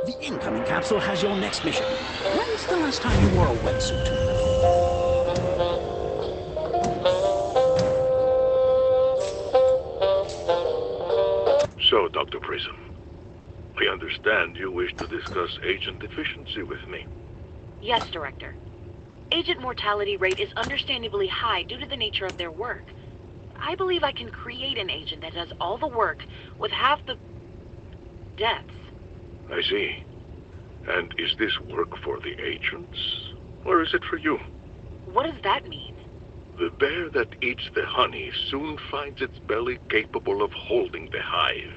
The incoming capsule has your next mission. When's the last time you wore a wetsuit? So, Dr. Prism, I understand you wish to discuss agent efficiency with me. Yes, Director. Agent mortality rate is understandably high due to the nature of their work. I believe I can create an agent that does all the work with half the deaths. I see. And is this work for the agents, or is it for you? What does that mean? The bear that eats the honey soon finds its belly capable of holding the hive.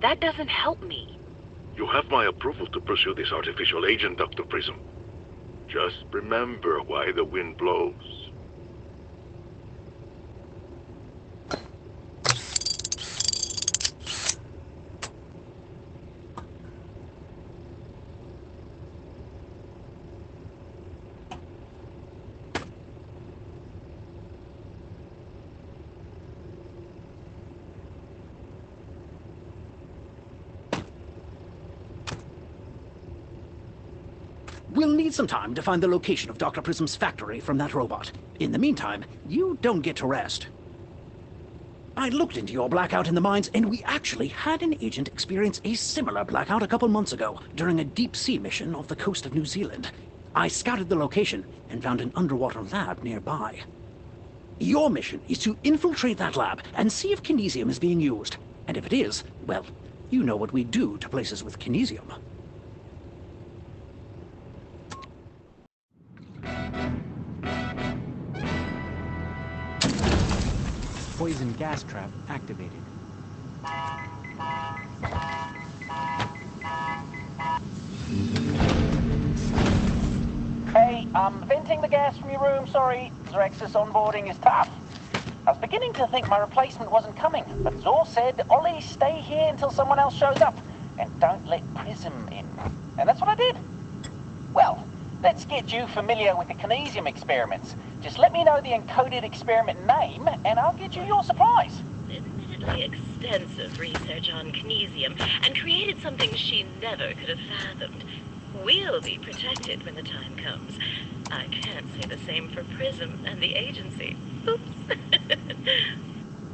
That doesn't help me. You have my approval to pursue this artificial agent, Dr. Prism. Just remember why the wind blows. We'll need some time to find the location of Dr. Prism's factory from that robot. In the meantime, you don't get to rest. I looked into your blackout in the mines, and we actually had an agent experience a similar blackout a couple months ago during a deep-sea mission off the coast of New Zealand. I scouted the location and found an underwater lab nearby. Your mission is to infiltrate that lab and see if kinesium is being used. And if it is, well, you know what we do to places with kinesium. Poison gas trap activated. Hey, venting the gas from your room, sorry. Zrex's onboarding is tough. I was beginning to think my replacement wasn't coming, but Zor said, Ollie, stay here until someone else shows up, and don't let Prism in. And that's what I did. Well, let's get you familiar with the kinesium experiments. Just let me know the encoded experiment name, and I'll get you your supplies. Admittedly extensive research on kinesium, and created something she never could have fathomed. We'll be protected when the time comes. I can't say the same for Prism and the agency. Oops.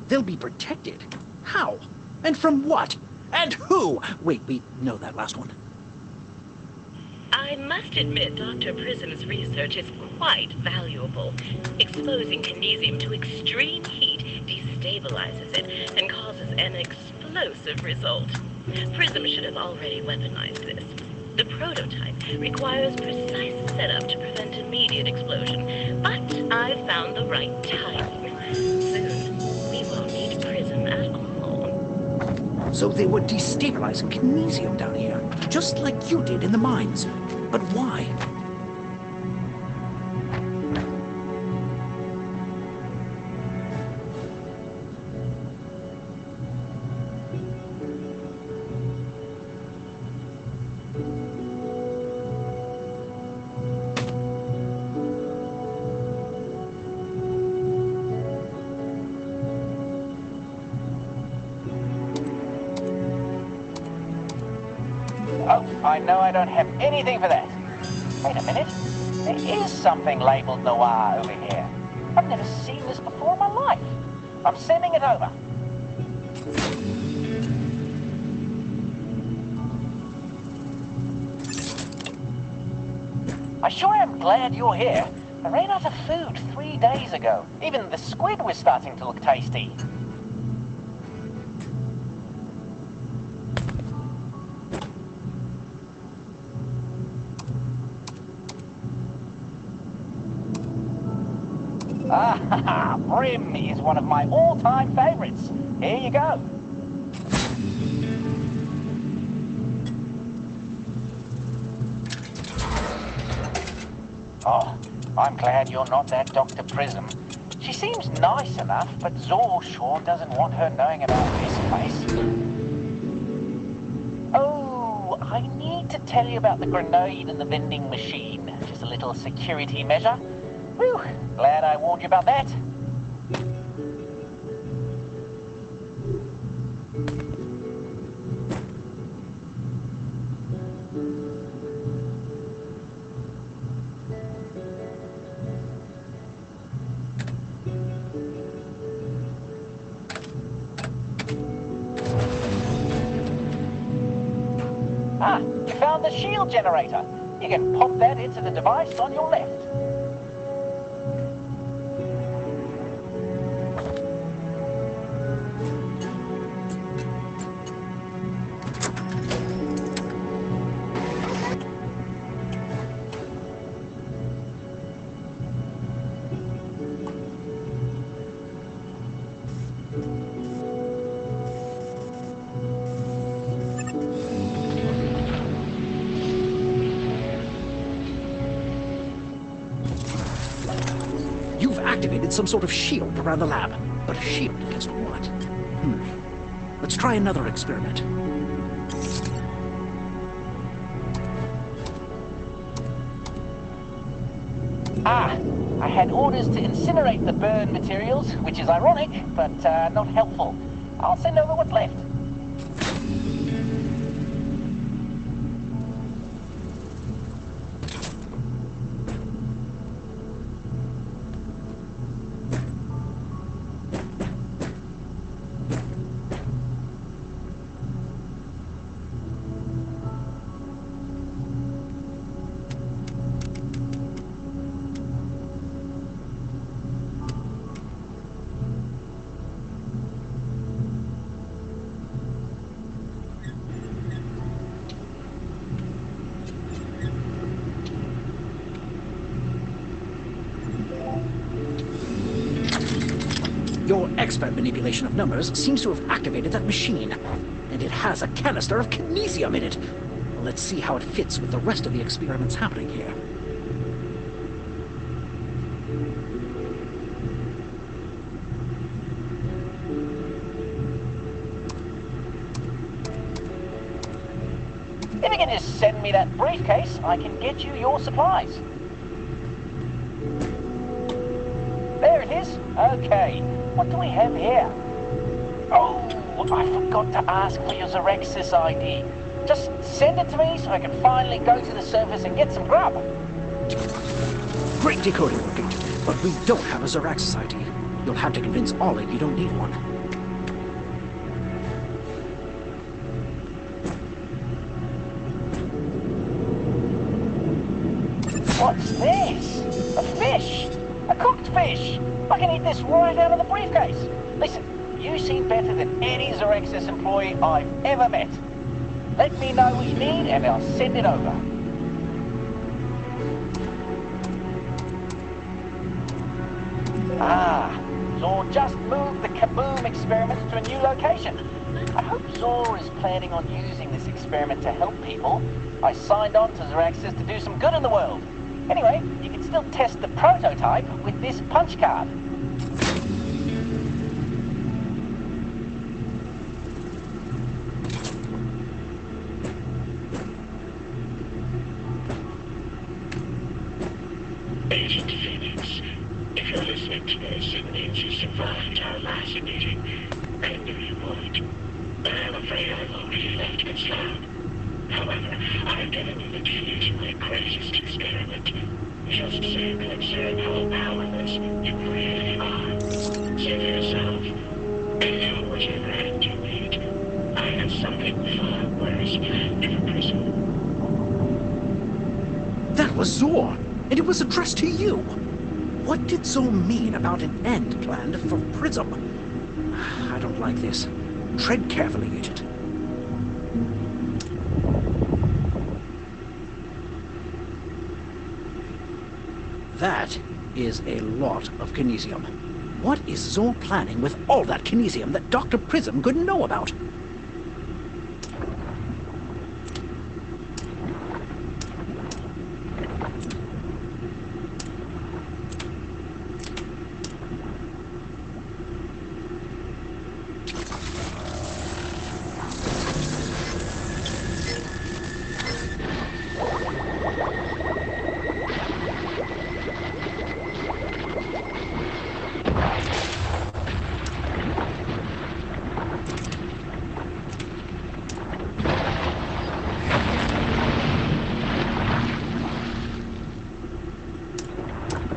They'll be protected? How? And from what? And who? Wait, we know that last one. I must admit Dr. Prism's research is quite valuable. Exposing kinesium to extreme heat destabilizes it and causes an explosive result. Prism should have already weaponized this. The prototype requires precise setup to prevent immediate explosion, but I've found the right timing. Soon, we won't need Prism at all. So they were destabilizing kinesium down here, just like you did in the mines. But why? Oh, I know I don't have anything for that. Wait a minute. There is something labeled Noir over here. I've never seen this before in my life. I'm sending it over. I sure am glad you're here. I ran out of food 3 days ago. Even the squid was starting to look tasty. Ah, Brim is one of my all-time favorites. Here you go. Oh, I'm glad you're not that Dr. Prism. She seems nice enough, but Zor sure doesn't want her knowing about this place. Oh, I need to tell you about the grenade and the vending machine. Just a little security measure. Whew, glad I warned you about that. Ah, you found the shield generator. You can pop that into the device on your left. You've activated some sort of shield around the lab. But a shield against what? Let's try another experiment. Ah, I had orders to incinerate the burn materials, which is ironic, but not helpful. I'll send over what's left. Your expert manipulation of numbers seems to have activated that machine. And it has a canister of kinesium in it. Let's see how it fits with the rest of the experiments happening here. If you can just send me that briefcase, I can get you your supplies. There it is. Okay, what do we have here? Oh, I forgot to ask for your Zor-Bucks ID. Just send it to me so I can finally go to the surface and get some grub. Great decoding working, but we don't have a Zor-Bucks ID. You'll have to convince Ollie you don't need one. What's this? A fish? A cooked fish? I can eat this right out of the briefcase. Listen, you seem better than any Zor-Bucks employee I've ever met. Let me know what you need and I'll send it over. Ah, Zor just moved the Kaboom experiment to a new location. I hope Zor is planning on using this experiment to help people. I signed on to Zor-Bucks to do some good in the world. Anyway, you can still test the prototype with this punch card. Agent Phoenix, if you're listening to this, it means you survived our last meeting. I knew you would. But I'm afraid I've already left this lab. However, I've given you the key to my greatest experiment. Just so you can observe how powerless you really are. See for yourself. And do whatever end you need. I have something far worse if a prism. That was Zor, and it was addressed to you. What did Zor mean about an end planned for Prism? I don't like this. Tread carefully, Agent. That is a lot of kinesium. What is Zor planning with all that kinesium that Dr. Prism couldn't know about?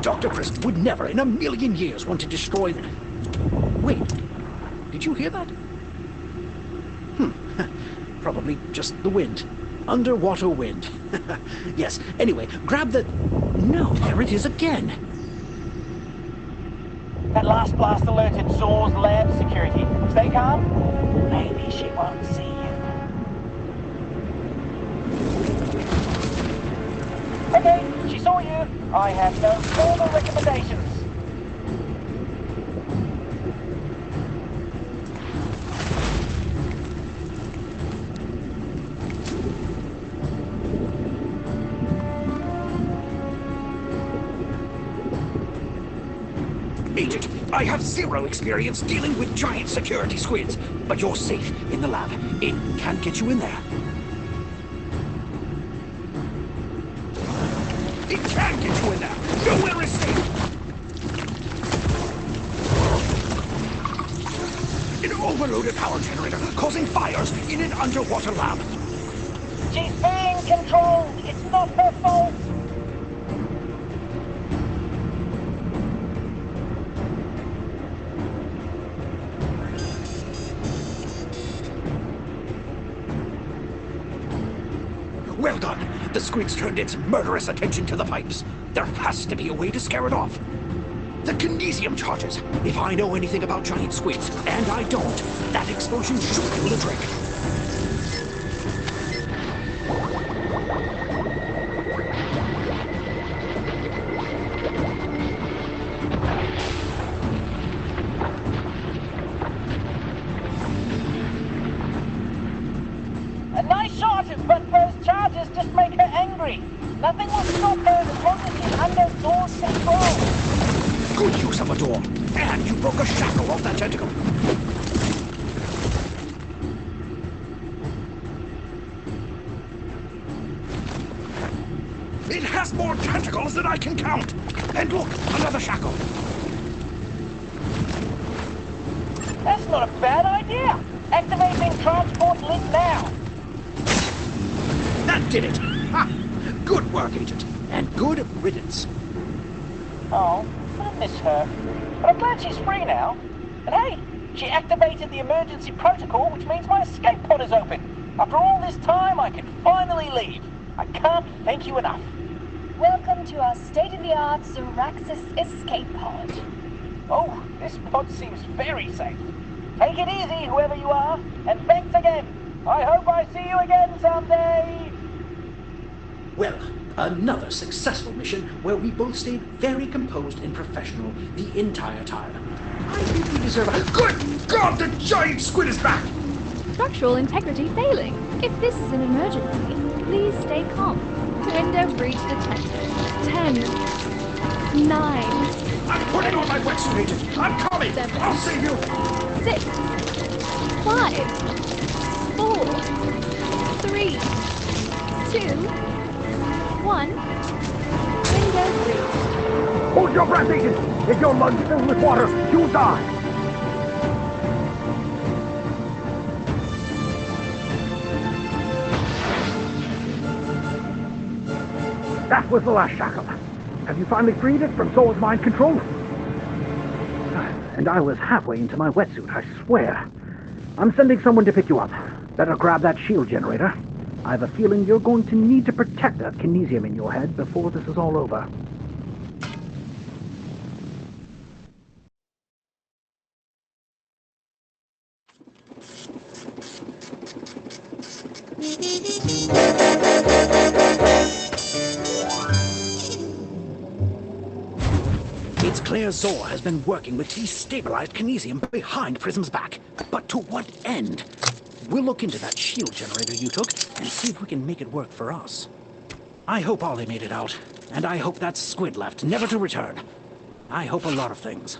Dr. Prism would never in a million years want to destroy the... Wait, did you hear that? Probably just the wind. Underwater wind. Yes, anyway, grab the... No, there it is again. That last blast alerted Zor's lab security. Stay calm. Maybe she won't see you. Okay, she saw you. I have no further recommendations. Agent, I have zero experience dealing with giant security squids, but you're safe in the lab. It can't get you in there. It can get you in there. Nowhere is safe. An overloaded power generator causing fires in an underwater lab. She's being controlled. It's not her fault. Well done. The squid's turned its murderous attention to the pipes. There has to be a way to scare it off. The kinesium charges. If I know anything about giant squids, and I don't, that explosion should do the trick. A nice shot, but those charges just make her angry. Nothing will stop her as long as she's under Zor's control. Good use of a door. And you broke a shackle off that tentacle. It has more tentacles than I can count. And look, another shackle. That's not a bad idea. Activating transport link now. That did it. Ha! Good work, Agent. And good riddance. Oh, I miss her. But I'm glad she's free now. And hey, she activated the emergency protocol, which means my escape pod is open. After all this time, I can finally leave. I can't thank you enough. Welcome to our state-of-the-art Zoraxis escape pod. Oh, this pod seems very safe. Take it easy, whoever you are, and thanks again. I hope I see you again someday. Well, another successful mission where we both stayed very composed and professional the entire time. I think we deserve a... Good God, the giant squid is back! Structural integrity failing. If this is an emergency, please stay calm. Window breach detected. 10, 9, I'm putting on my wetsuit, Agent. I'm coming. 7, I'll save you. 6, 5, 4, 3, 2, 1. Window breached. Hold your breath, Agent. If your lungs fill with water, you'll die. That was the last shackle. Have you finally freed it from Zor's mind control? And I was halfway into my wetsuit, I swear. I'm sending someone to pick you up. Better grab that shield generator. I have a feeling you're going to need to protect that kinesium in your head before this is all over. It's clear Zor has been working with destabilized kinesium behind Prism's back. But to what end? We'll look into that shield generator you took and see if we can make it work for us. I hope Ollie made it out, and I hope that squid left, never to return. I hope a lot of things.